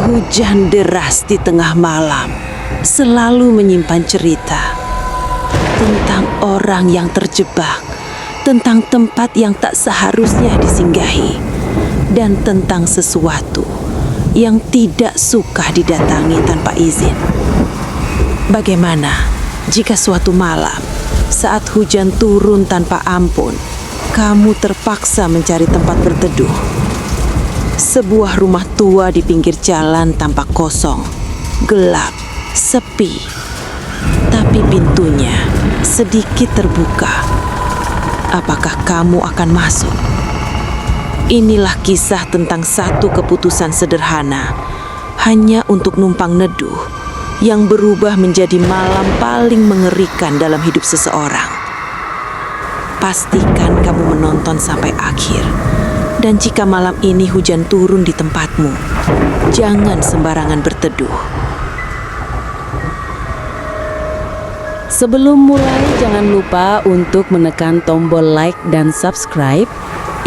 Hujan deras di tengah malam selalu menyimpan cerita tentang orang yang terjebak, tentang tempat yang tak seharusnya disinggahi, dan tentang sesuatu yang tidak suka didatangi tanpa izin. Bagaimana jika suatu malam, saat hujan turun tanpa ampun, kamu terpaksa mencari tempat berteduh? Sebuah rumah tua di pinggir jalan tampak kosong, gelap, sepi. Tapi pintunya sedikit terbuka. Apakah kamu akan masuk? Inilah kisah tentang satu keputusan sederhana, hanya untuk numpang neduh, yang berubah menjadi malam paling mengerikan dalam hidup seseorang. Pastikan kamu menonton sampai akhir. Dan jika malam ini hujan turun di tempatmu, jangan sembarangan berteduh. Sebelum mulai, jangan lupa untuk menekan tombol like dan subscribe.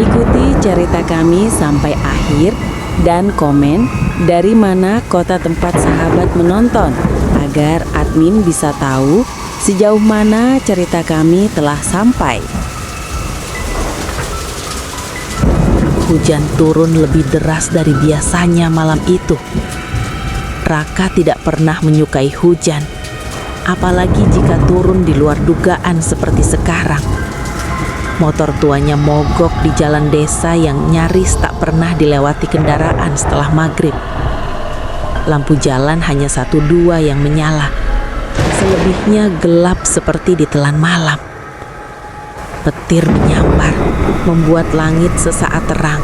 Ikuti cerita kami sampai akhir dan komen dari mana kota tempat sahabat menonton, agar admin bisa tahu sejauh mana cerita kami telah sampai. Hujan turun lebih deras dari biasanya malam itu. Raka tidak pernah menyukai hujan, apalagi jika turun di luar dugaan seperti sekarang. Motor tuanya mogok di jalan desa yang nyaris tak pernah dilewati kendaraan setelah maghrib. Lampu jalan hanya 1-2 yang menyala. Selebihnya gelap seperti ditelan malam. Petir menyambar, membuat langit sesaat terang.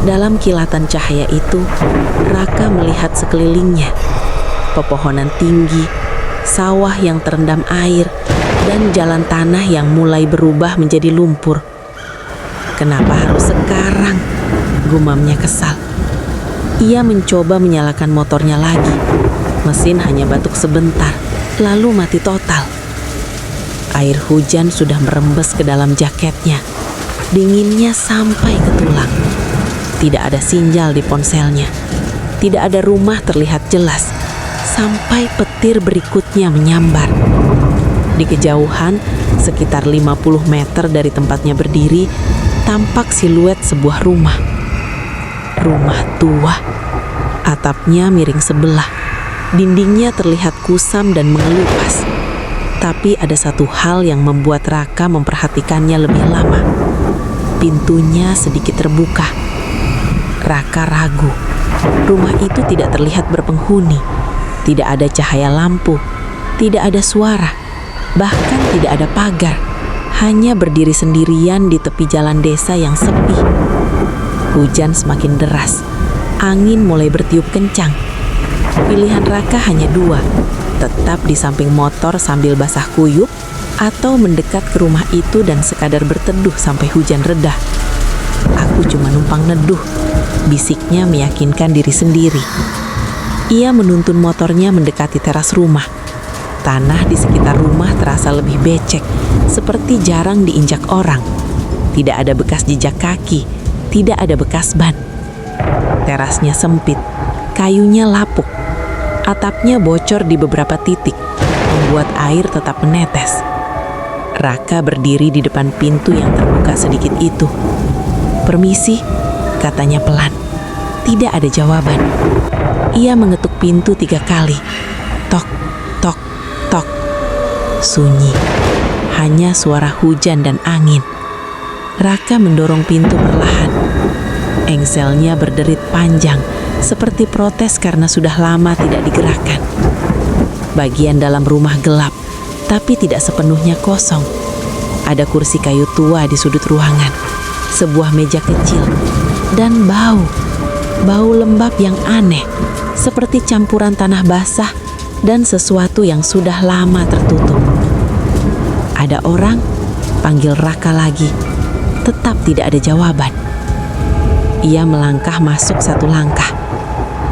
Dalam kilatan cahaya itu, Raka melihat sekelilingnya. Pepohonan tinggi, sawah yang terendam air, dan jalan tanah yang mulai berubah menjadi lumpur. Kenapa harus sekarang? Gumamnya kesal. Ia mencoba menyalakan motornya lagi. Mesin hanya batuk sebentar, lalu mati total. Air hujan sudah merembes ke dalam jaketnya. Dinginnya sampai ke tulang. Tidak ada sinjal di ponselnya. Tidak ada rumah terlihat jelas. Sampai petir berikutnya menyambar. Di kejauhan, sekitar 50 meter dari tempatnya berdiri, tampak siluet sebuah rumah. Rumah tua. Atapnya miring sebelah. Dindingnya terlihat kusam dan mengelupas. Tapi ada satu hal yang membuat Raka memperhatikannya lebih lama. Pintunya sedikit terbuka. Raka ragu. Rumah itu tidak terlihat berpenghuni. Tidak ada cahaya lampu. Tidak ada suara. Bahkan tidak ada pagar. Hanya berdiri sendirian di tepi jalan desa yang sepi. Hujan semakin deras. Angin mulai bertiup kencang. Pilihan Raka hanya 2. Tetap di samping motor sambil basah kuyup, atau mendekat ke rumah itu dan sekadar berteduh sampai hujan reda. Aku cuma numpang neduh, bisiknya meyakinkan diri sendiri. Ia menuntun motornya mendekati teras rumah. Tanah di sekitar rumah terasa lebih becek, seperti jarang diinjak orang. Tidak ada bekas jejak kaki, tidak ada bekas ban. Terasnya sempit, kayunya lapuk. Atapnya bocor di beberapa titik, membuat air tetap menetes. Raka berdiri di depan pintu yang terbuka sedikit itu. "Permisi," katanya pelan. Tidak ada jawaban. Ia mengetuk pintu 3 kali. Tok, tok, tok. Sunyi. Hanya suara hujan dan angin. Raka mendorong pintu perlahan. Engselnya berderit panjang, seperti protes karena sudah lama tidak digerakkan. Bagian dalam rumah gelap, tapi tidak sepenuhnya kosong. Ada kursi kayu tua di sudut ruangan, sebuah meja kecil, dan bau lembab yang aneh, seperti campuran tanah basah dan sesuatu yang sudah lama tertutup. "Ada orang?" panggil Raka lagi. Tetap tidak ada jawaban. Ia melangkah masuk 1 langkah.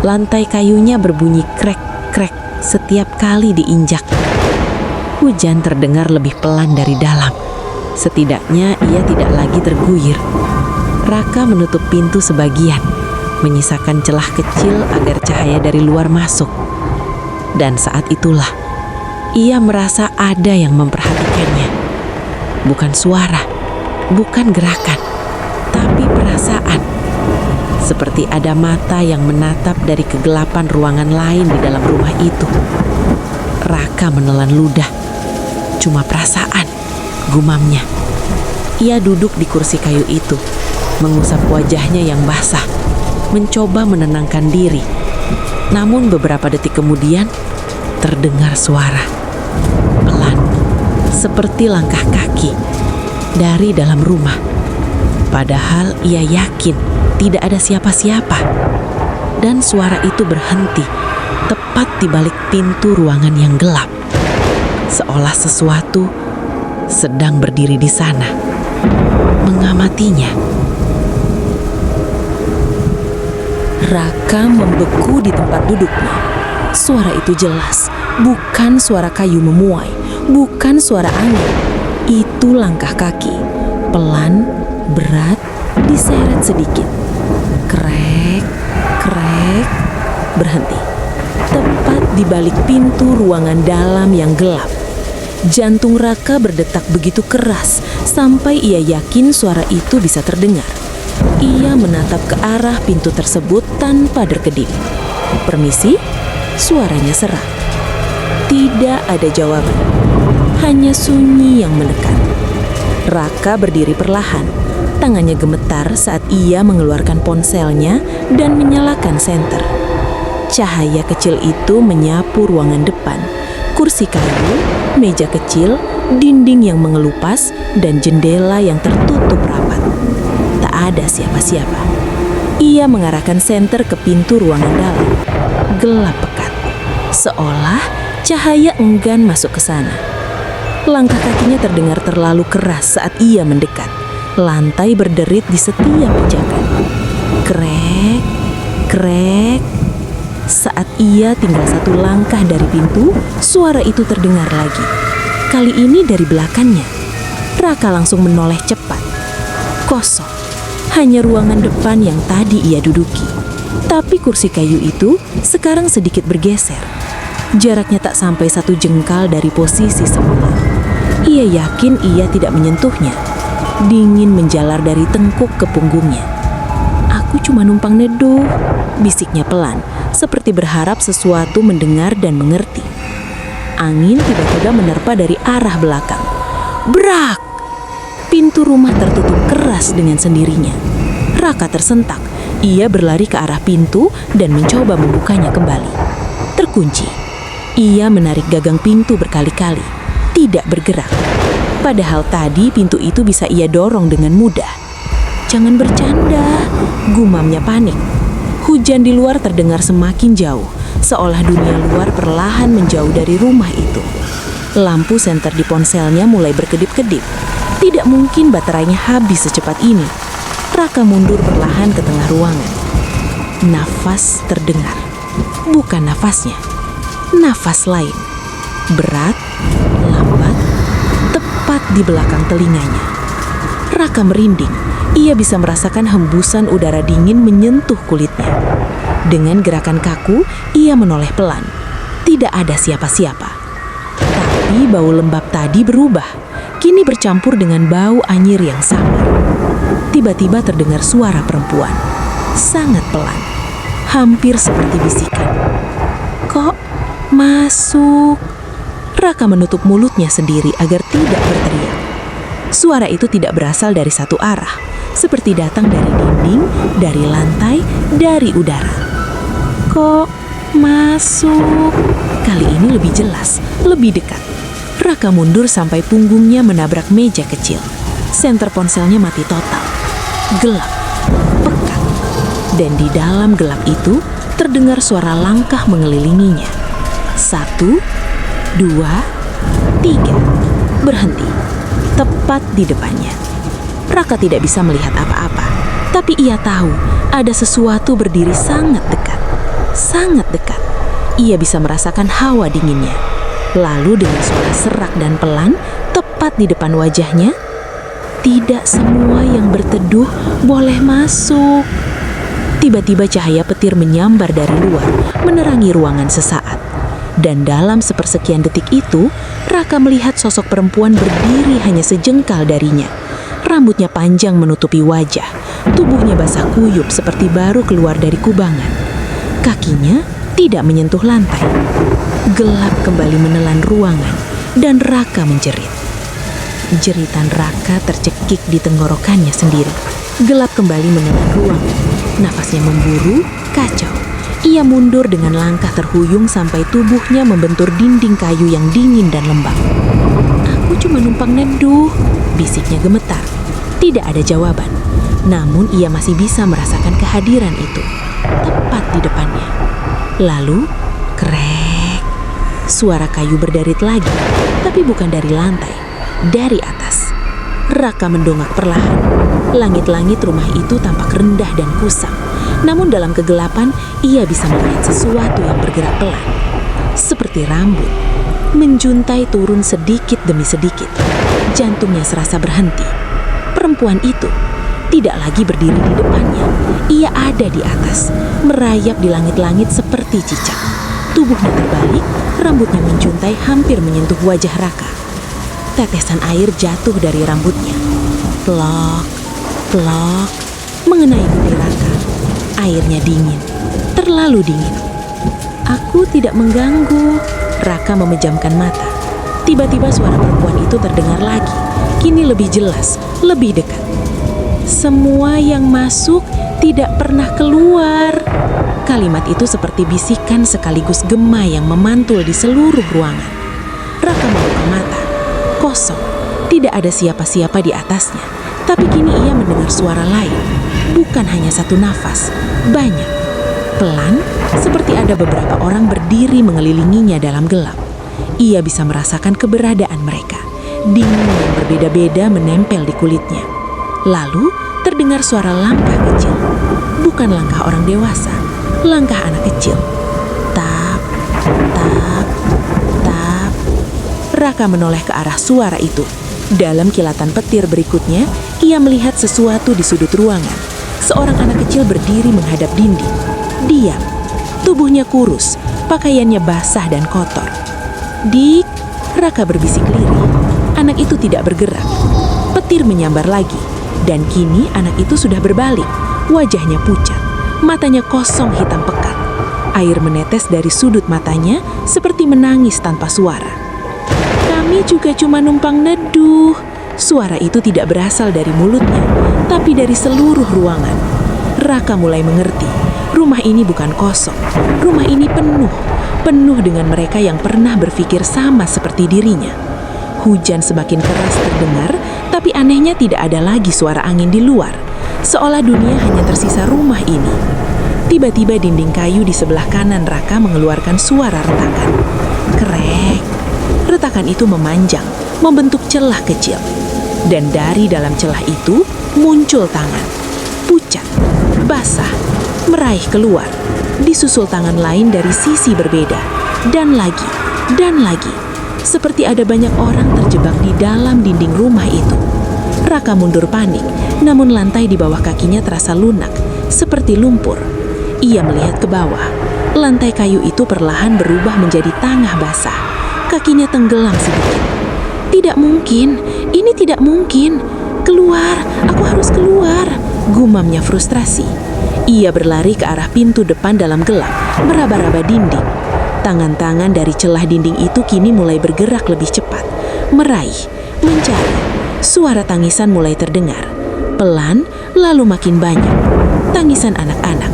Lantai kayunya berbunyi krek-krek setiap kali diinjak. Hujan terdengar lebih pelan dari dalam. Setidaknya ia tidak lagi terguyur. Raka menutup pintu sebagian. menyisakan celah kecil agar cahaya dari luar masuk. Dan saat itulah ia merasa ada yang memperhatikannya. Bukan suara, bukan gerakan, tapi perasaan. Seperti ada mata yang menatap dari kegelapan ruangan lain di dalam rumah itu. Raka menelan ludah. Cuma perasaan, gumamnya. Ia duduk di kursi kayu itu, mengusap wajahnya yang basah, mencoba menenangkan diri. Namun beberapa detik kemudian, terdengar suara. Pelan, seperti langkah kaki, dari dalam rumah. Padahal ia yakin tidak ada siapa-siapa. Dan suara itu berhenti, tepat di balik pintu ruangan yang gelap. Seolah sesuatu sedang berdiri di sana, mengamatinya. Raka membeku di tempat duduknya. Suara itu jelas, bukan suara kayu memuai, bukan suara angin. Itu langkah kaki, pelan, berat, diseret sedikit. Krek, krek, berhenti. Tepat di balik pintu ruangan dalam yang gelap. Jantung Raka berdetak begitu keras sampai ia yakin suara itu bisa terdengar. Ia menatap ke arah pintu tersebut tanpa berkedip. Permisi, suaranya serak. Tidak ada jawaban, hanya sunyi yang menekan. Raka berdiri perlahan. Tangannya gemetar saat ia mengeluarkan ponselnya dan menyalakan senter. Cahaya kecil itu menyapu ruangan depan. Kursi kayu, meja kecil, dinding yang mengelupas, dan jendela yang tertutup rapat. Tak ada siapa-siapa. Ia mengarahkan senter ke pintu ruangan dalam. Gelap pekat, seolah cahaya enggan masuk ke sana. Langkah kakinya terdengar terlalu keras saat ia mendekat. Lantai berderit di setiap pijakan. Krek, krek. Saat ia tinggal satu langkah dari pintu, suara itu terdengar lagi. Kali ini dari belakangnya. Raka langsung menoleh cepat. Kosong. Hanya ruangan depan yang tadi ia duduki. Tapi kursi kayu itu sekarang sedikit bergeser. Jaraknya tak sampai 1 jengkal dari posisi semula. Ia yakin ia tidak menyentuhnya. Dingin menjalar dari tengkuk ke punggungnya. Aku cuma numpang neduh, bisiknya pelan, seperti berharap sesuatu mendengar dan mengerti. Angin tiba-tiba menerpa dari arah belakang. Brak! Pintu rumah tertutup keras dengan sendirinya. Raka tersentak. Ia berlari ke arah pintu dan mencoba membukanya kembali. Terkunci. Ia menarik gagang pintu berkali-kali. Tidak bergerak. Padahal tadi pintu itu bisa ia dorong dengan mudah. Jangan bercanda, gumamnya panik. Hujan di luar terdengar semakin jauh, seolah dunia luar perlahan menjauh dari rumah itu. Lampu senter di ponselnya mulai berkedip-kedip. Tidak mungkin baterainya habis secepat ini. Raka mundur perlahan ke tengah ruangan. Nafas terdengar. Bukan nafasnya. Nafas lain. Berat, lambat, tepat di belakang telinganya. Raka merinding. Ia bisa merasakan hembusan udara dingin menyentuh kulitnya. Dengan gerakan kaku, ia menoleh pelan. Tidak ada siapa-siapa. Tapi bau lembab tadi berubah. Kini bercampur dengan bau anyir yang samar. Tiba-tiba terdengar suara perempuan. Sangat pelan. Hampir seperti bisikan. Kok masuk? Raka menutup mulutnya sendiri agar tidak berteriak. Suara itu tidak berasal dari satu arah, seperti datang dari dinding, dari lantai, dari udara. Kok masuk? Kali ini lebih jelas, lebih dekat. Raka mundur sampai punggungnya menabrak meja kecil. Senter ponselnya mati total. Gelap, pekat. Dan di dalam gelap itu terdengar suara langkah mengelilinginya. 1, 2, 3. Berhenti. Tepat di depannya. Raka tidak bisa melihat apa-apa, tapi ia tahu ada sesuatu berdiri sangat dekat. Sangat dekat. Ia bisa merasakan hawa dinginnya. Lalu dengan suara serak dan pelan, tepat di depan wajahnya, tidak semua yang berteduh boleh masuk. Tiba-tiba cahaya petir menyambar dari luar, menerangi ruangan sesaat. Dan dalam sepersekian detik itu, Raka melihat sosok perempuan berdiri hanya sejengkal darinya. Rambutnya panjang menutupi wajah, tubuhnya basah kuyup seperti baru keluar dari kubangan. Kakinya tidak menyentuh lantai. Gelap kembali menelan ruangan, dan Raka menjerit. Jeritan Raka tercekik di tenggorokannya sendiri. Gelap kembali menelan ruangan, nafasnya memburu, kacau. Ia mundur dengan langkah terhuyung sampai tubuhnya membentur dinding kayu yang dingin dan lembab. "Aku cuma numpang neduh," bisiknya gemetar. Tidak ada jawaban, namun ia masih bisa merasakan kehadiran itu, tepat di depannya. Lalu, krek, suara kayu berderit lagi, tapi bukan dari lantai, dari atas. Raka mendongak perlahan. Langit-langit rumah itu tampak rendah dan kusam. Namun dalam kegelapan, ia bisa melihat sesuatu yang bergerak pelan. Seperti rambut, menjuntai turun sedikit demi sedikit. Jantungnya serasa berhenti. Perempuan itu tidak lagi berdiri di depannya. Ia ada di atas, merayap di langit-langit seperti cicak. Tubuhnya terbalik, rambutnya menjuntai hampir menyentuh wajah Raka. Tetesan air jatuh dari rambutnya. Plok, plok, mengenai pipi Raka. Airnya dingin, terlalu dingin. "Aku tidak mengganggu." Raka memejamkan mata. Tiba-tiba suara perempuan itu terdengar lagi. Kini lebih jelas, lebih dekat. "Semua yang masuk tidak pernah keluar." Kalimat itu seperti bisikan sekaligus gema yang memantul di seluruh ruangan. Raka membuka mata. Kosong, tidak ada siapa-siapa di atasnya. Tapi kini ia mendengar suara lain. Bukan hanya satu nafas, banyak. Pelan, seperti ada beberapa orang berdiri mengelilinginya dalam gelap. Ia bisa merasakan keberadaan mereka. Dingin yang berbeda-beda menempel di kulitnya. Lalu, terdengar suara langkah kecil. Bukan langkah orang dewasa, langkah anak kecil. Tap, tap, tap. Raka menoleh ke arah suara itu. Dalam kilatan petir berikutnya, ia melihat sesuatu di sudut ruangan. Seorang anak kecil berdiri menghadap dinding. Diam, tubuhnya kurus, pakaiannya basah dan kotor. "Dik," Raka berbisik lirih. Anak itu tidak bergerak. Petir menyambar lagi, dan kini anak itu sudah berbalik. Wajahnya pucat, matanya kosong hitam pekat. Air menetes dari sudut matanya seperti menangis tanpa suara. "Kami juga cuma numpang neduh." Suara itu tidak berasal dari mulutnya, tapi dari seluruh ruangan. Raka mulai mengerti, rumah ini bukan kosong. Rumah ini penuh dengan mereka yang pernah berpikir sama seperti dirinya. Hujan semakin keras terdengar, tapi anehnya tidak ada lagi suara angin di luar. Seolah dunia hanya tersisa rumah ini. Tiba-tiba dinding kayu di sebelah kanan Raka mengeluarkan suara retakan. Krek. Retakan itu memanjang, membentuk celah kecil. Dan dari dalam celah itu muncul tangan. Pucat, basah, meraih keluar. Disusul tangan lain dari sisi berbeda. Dan lagi, dan lagi. Seperti ada banyak orang terjebak di dalam dinding rumah itu. Raka mundur panik, namun lantai di bawah kakinya terasa lunak, seperti lumpur. Ia melihat ke bawah. Lantai kayu itu perlahan berubah menjadi tanah basah. Kakinya tenggelam sedikit. "Tidak mungkin, ini tidak mungkin. Keluar, aku harus keluar," gumamnya frustrasi. Ia berlari ke arah pintu depan dalam gelap, meraba-raba dinding. Tangan-tangan dari celah dinding itu kini mulai bergerak lebih cepat, meraih, mencari. Suara tangisan mulai terdengar, pelan lalu makin banyak. Tangisan anak-anak,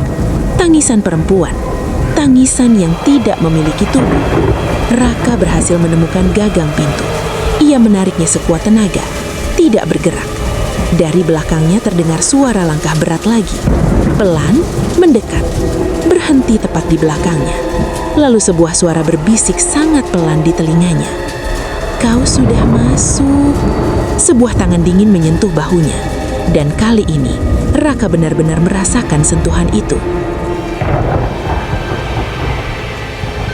tangisan perempuan, tangisan yang tidak memiliki tubuh. Raka berhasil menemukan gagang pintu. Ia menariknya sekuat tenaga, tidak bergerak. Dari belakangnya terdengar suara langkah berat lagi. Pelan, mendekat, berhenti tepat di belakangnya. Lalu sebuah suara berbisik sangat pelan di telinganya. "Kau sudah masuk." Sebuah tangan dingin menyentuh bahunya. Dan kali ini, Raka benar-benar merasakan sentuhan itu.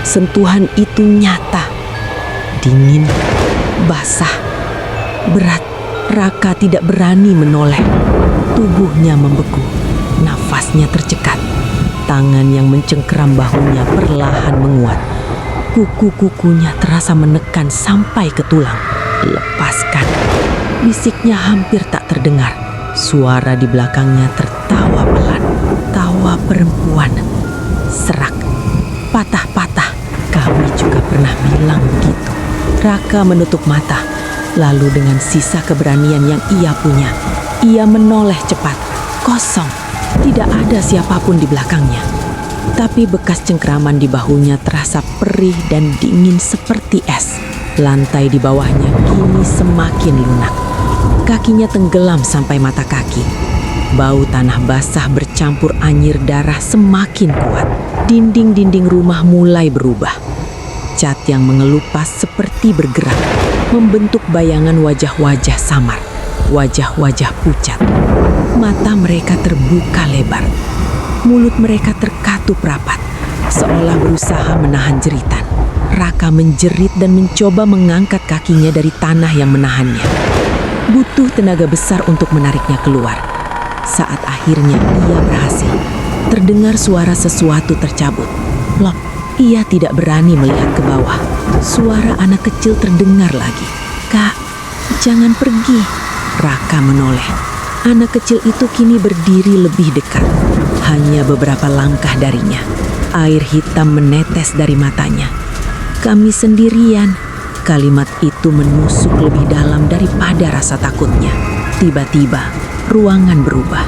Sentuhan itu nyata, dingin, basah, berat. Raka tidak berani menoleh. Tubuhnya membeku, nafasnya tercekat. Tangan yang mencengkeram bahunya perlahan menguat. Kuku-kukunya terasa menekan sampai ke tulang. Lepaskan. Bisiknya hampir tak terdengar. Suara di belakangnya tertawa pelan. Tawa perempuan. Serak. Patah-patah. Kami juga pernah bilang begitu. Raka menutup mata. Lalu dengan sisa keberanian yang ia punya, ia menoleh cepat. Kosong. Tidak ada siapapun di belakangnya. Tapi bekas cengkeraman di bahunya terasa perih dan dingin seperti es. Lantai di bawahnya kini semakin lunak. Kakinya tenggelam sampai mata kaki. Bau tanah basah bercampur anyir darah semakin kuat. Dinding-dinding rumah mulai berubah. Cat yang mengelupas seperti bergerak, membentuk bayangan wajah-wajah samar. Wajah-wajah pucat. Mata mereka terbuka lebar. Mulut mereka terkatup rapat, seolah berusaha menahan jeritan. Raka menjerit dan mencoba mengangkat kakinya dari tanah yang menahannya. Butuh tenaga besar untuk menariknya keluar. Saat akhirnya ia berhasil, terdengar suara sesuatu tercabut. Plop, ia tidak berani melihat ke bawah. Suara anak kecil terdengar lagi. "Kak, jangan pergi." Raka menoleh. Anak kecil itu kini berdiri lebih dekat. Hanya beberapa langkah darinya. Air hitam menetes dari matanya. "Kami sendirian." Kalimat itu menusuk lebih dalam daripada rasa takutnya. Tiba-tiba, ruangan berubah.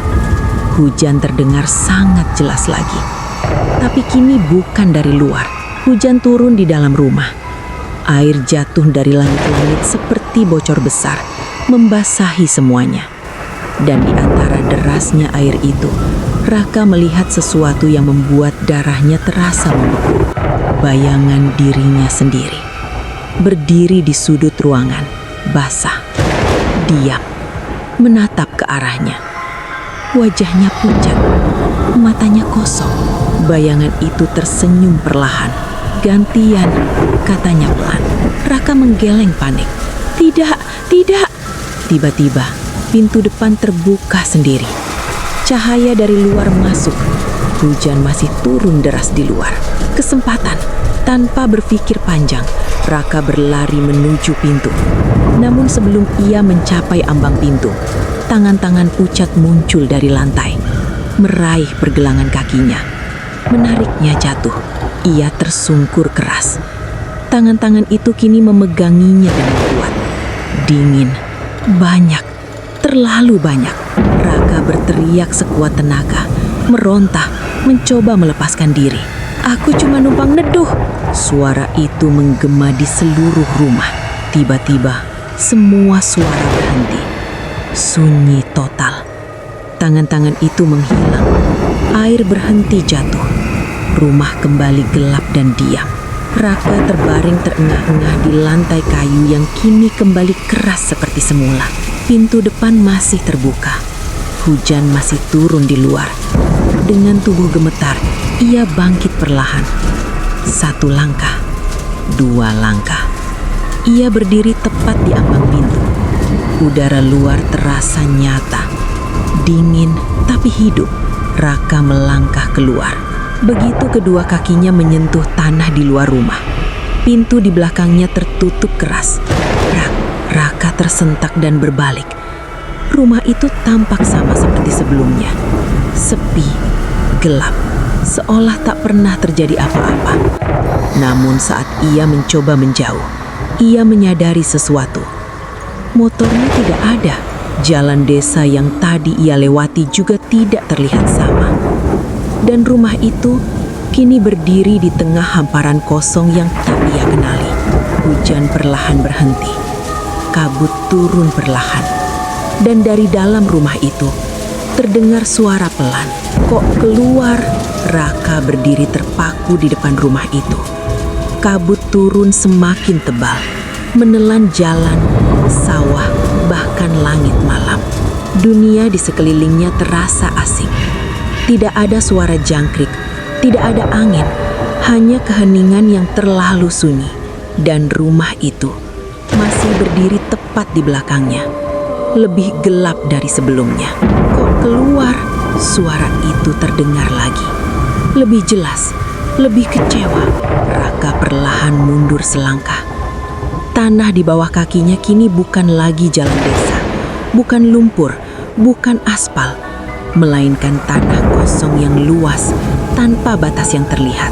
Hujan terdengar sangat jelas lagi. Tapi kini bukan dari luar. Hujan turun di dalam rumah. Air jatuh dari langit-langit seperti bocor besar, membasahi semuanya. Dan di antara derasnya air itu, Raka melihat sesuatu yang membuat darahnya terasa membeku. Bayangan dirinya sendiri. Berdiri di sudut ruangan, basah, diam, menatap ke arahnya. Wajahnya pucat, matanya kosong. Bayangan itu tersenyum perlahan. "Gantian," katanya pelan. Raka menggeleng panik. "Tidak, tidak." Tiba-tiba, pintu depan terbuka sendiri. Cahaya dari luar masuk. Hujan masih turun deras di luar. Kesempatan. Tanpa berpikir panjang, Raka berlari menuju pintu. Namun sebelum ia mencapai ambang pintu, tangan-tangan pucat muncul dari lantai, meraih pergelangan kakinya, menariknya jatuh. Ia tersungkur keras. Tangan-tangan itu kini memeganginya dengan kuat. Dingin, banyak, terlalu banyak. Raka berteriak sekuat tenaga, meronta, mencoba melepaskan diri. "Aku cuma numpang neduh." Suara itu menggema di seluruh rumah. Tiba-tiba, semua suara berhenti. Sunyi total. Tangan-tangan itu menghilang. Air berhenti jatuh. Rumah kembali gelap dan diam. Raka terbaring terengah-engah di lantai kayu yang kini kembali keras seperti semula. Pintu depan masih terbuka. Hujan masih turun di luar. Dengan tubuh gemetar, ia bangkit perlahan. 1 langkah, 2 langkah. Ia berdiri tepat di ambang pintu. Udara luar terasa nyata. Dingin tapi hidup. Raka melangkah keluar. Begitu kedua kakinya menyentuh tanah di luar rumah, pintu di belakangnya tertutup keras. Raka tersentak dan berbalik. Rumah itu tampak sama seperti sebelumnya. Sepi, gelap, seolah tak pernah terjadi apa-apa. Namun saat ia mencoba menjauh, ia menyadari sesuatu. Motornya tidak ada. Jalan desa yang tadi ia lewati juga tidak terlihat sama. Dan rumah itu kini berdiri di tengah hamparan kosong yang tak ia kenali. Hujan perlahan berhenti. Kabut turun perlahan. Dan dari dalam rumah itu terdengar suara pelan. "Kok keluar?" Raka berdiri terpaku di depan rumah itu. Kabut turun semakin tebal, menelan jalan, sawah, bahkan langit malam. Dunia di sekelilingnya terasa asing. Tidak ada suara jangkrik, tidak ada angin, hanya keheningan yang terlalu sunyi. Dan rumah itu masih berdiri tepat di belakangnya, lebih gelap dari sebelumnya. "Kok keluar?" Suara itu terdengar lagi. Lebih jelas, lebih kecewa, Raka perlahan mundur selangkah. Tanah di bawah kakinya kini bukan lagi jalan desa, bukan lumpur, bukan aspal, melainkan tanah kosong yang luas tanpa batas yang terlihat.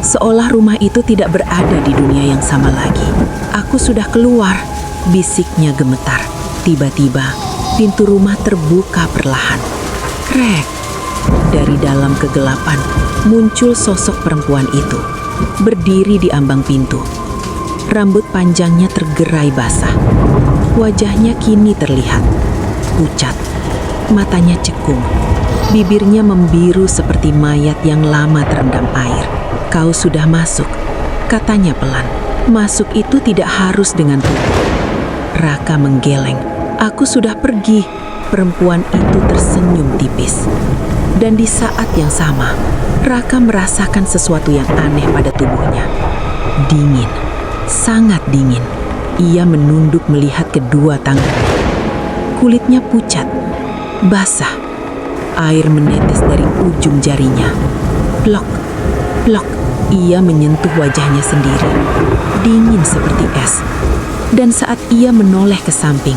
Seolah rumah itu tidak berada di dunia yang sama lagi. Aku sudah keluar, bisiknya gemetar. Tiba-tiba, pintu rumah terbuka perlahan. Krek! Dari dalam kegelapan, muncul sosok perempuan itu, berdiri di ambang pintu. Rambut panjangnya tergerai basah. Wajahnya kini terlihat pucat, matanya cekung, bibirnya membiru seperti mayat yang lama terendam air. "Kau sudah masuk," katanya pelan. "Masuk itu tidak harus dengan tubuh." Raka menggeleng. "Aku sudah pergi." Perempuan itu tersenyum tipis. Dan di saat yang sama, Raka merasakan sesuatu yang aneh pada tubuhnya. Dingin, sangat dingin. Ia menunduk melihat kedua tangannya. Kulitnya pucat, basah. Air menetes dari ujung jarinya. Plok, plok. Ia menyentuh wajahnya sendiri. Dingin seperti es. Dan saat ia menoleh ke samping,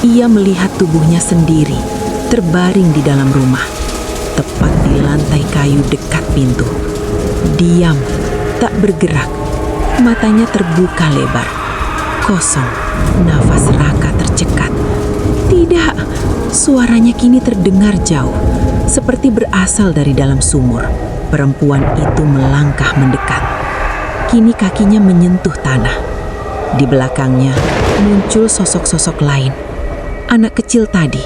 ia melihat tubuhnya sendiri terbaring di dalam rumah, tepat di lantai kayu dekat pintu. Diam, tak bergerak. Matanya terbuka lebar. Kosong. Nafas Raka tercekat. Tidak, suaranya kini terdengar jauh, seperti berasal dari dalam sumur. Perempuan itu melangkah mendekat. Kini kakinya menyentuh tanah. Di belakangnya muncul sosok-sosok lain. Anak kecil tadi,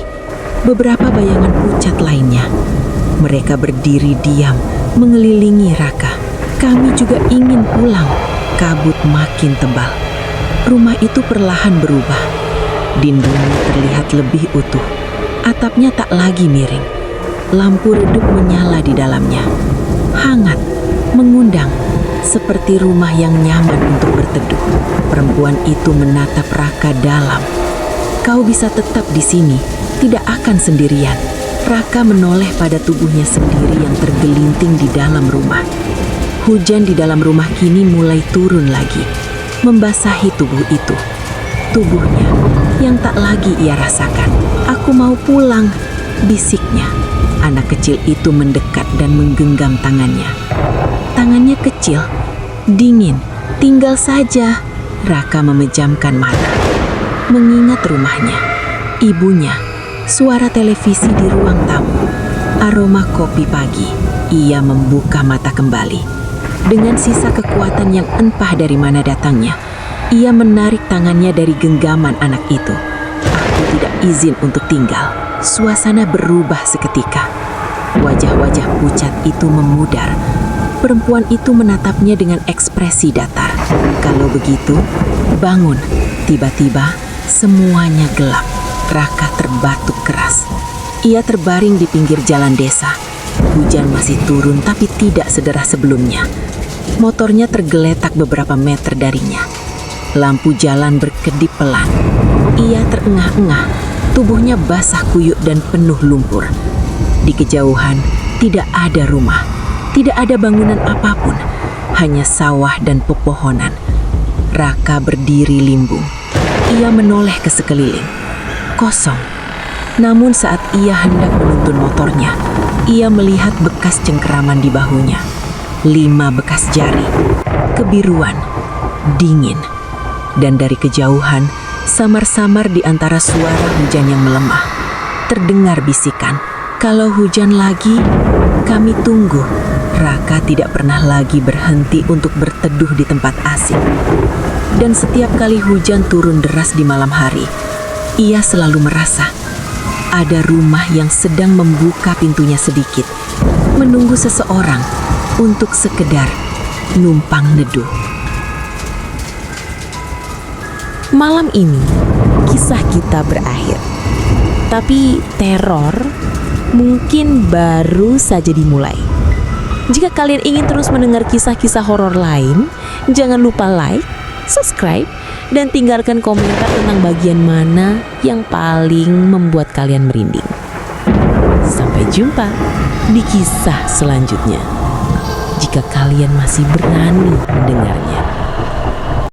beberapa bayangan pucat lainnya. Mereka berdiri diam, mengelilingi Raka. "Kami juga ingin pulang." Kabut makin tebal. Rumah itu perlahan berubah. Dindingnya terlihat lebih utuh. Atapnya tak lagi miring. Lampu redup menyala di dalamnya. Hangat, mengundang, seperti rumah yang nyaman untuk berteduh. Perempuan itu menatap Raka dalam. "Kau bisa tetap di sini, tidak akan sendirian." Raka menoleh pada tubuhnya sendiri yang tergelinting di dalam rumah. Hujan di dalam rumah kini mulai turun lagi, membasahi tubuh itu. Tubuhnya yang tak lagi ia rasakan. "Aku mau pulang," bisiknya. Anak kecil itu mendekat dan menggenggam tangannya. Tangannya kecil, dingin. "Tinggal saja." Raka memejamkan mata, mengingat rumahnya, ibunya, suara televisi di ruang tamu, aroma kopi pagi. Ia membuka mata kembali. Dengan sisa kekuatan yang entah dari mana datangnya, ia menarik tangannya dari genggaman anak itu. "Aku tidak izin untuk tinggal." Suasana berubah seketika. Wajah-wajah pucat itu memudar. Perempuan itu menatapnya dengan ekspresi datar. "Kalau begitu, bangun." Tiba-tiba, semuanya gelap. Raka terbatuk keras. Ia terbaring di pinggir jalan desa. Hujan masih turun tapi tidak sederas sebelumnya. Motornya tergeletak beberapa meter darinya. Lampu jalan berkedip pelan. Ia terengah-engah. Tubuhnya basah kuyup dan penuh lumpur. Di kejauhan, tidak ada rumah. Tidak ada bangunan apapun. Hanya sawah dan pepohonan. Raka berdiri limbung. Ia menoleh ke sekeliling. Kosong. Namun saat ia hendak menuntun motornya, ia melihat bekas cengkeraman di bahunya. 5 bekas jari. Kebiruan. Dingin. Dan dari kejauhan, samar-samar di antara suara hujan yang melemah, terdengar bisikan, "Kalau hujan lagi, kami tunggu." Raka tidak pernah lagi berhenti untuk berteduh di tempat asing. Dan setiap kali hujan turun deras di malam hari, ia selalu merasa ada rumah yang sedang membuka pintunya sedikit, menunggu seseorang untuk sekedar numpang neduh. Malam ini, kisah kita berakhir. Tapi teror mungkin baru saja dimulai. Jika kalian ingin terus mendengar kisah-kisah horor lain, jangan lupa like, subscribe, dan tinggalkan komentar tentang bagian mana yang paling membuat kalian merinding. Sampai jumpa di kisah selanjutnya. jika kalian masih berani mendengarnya.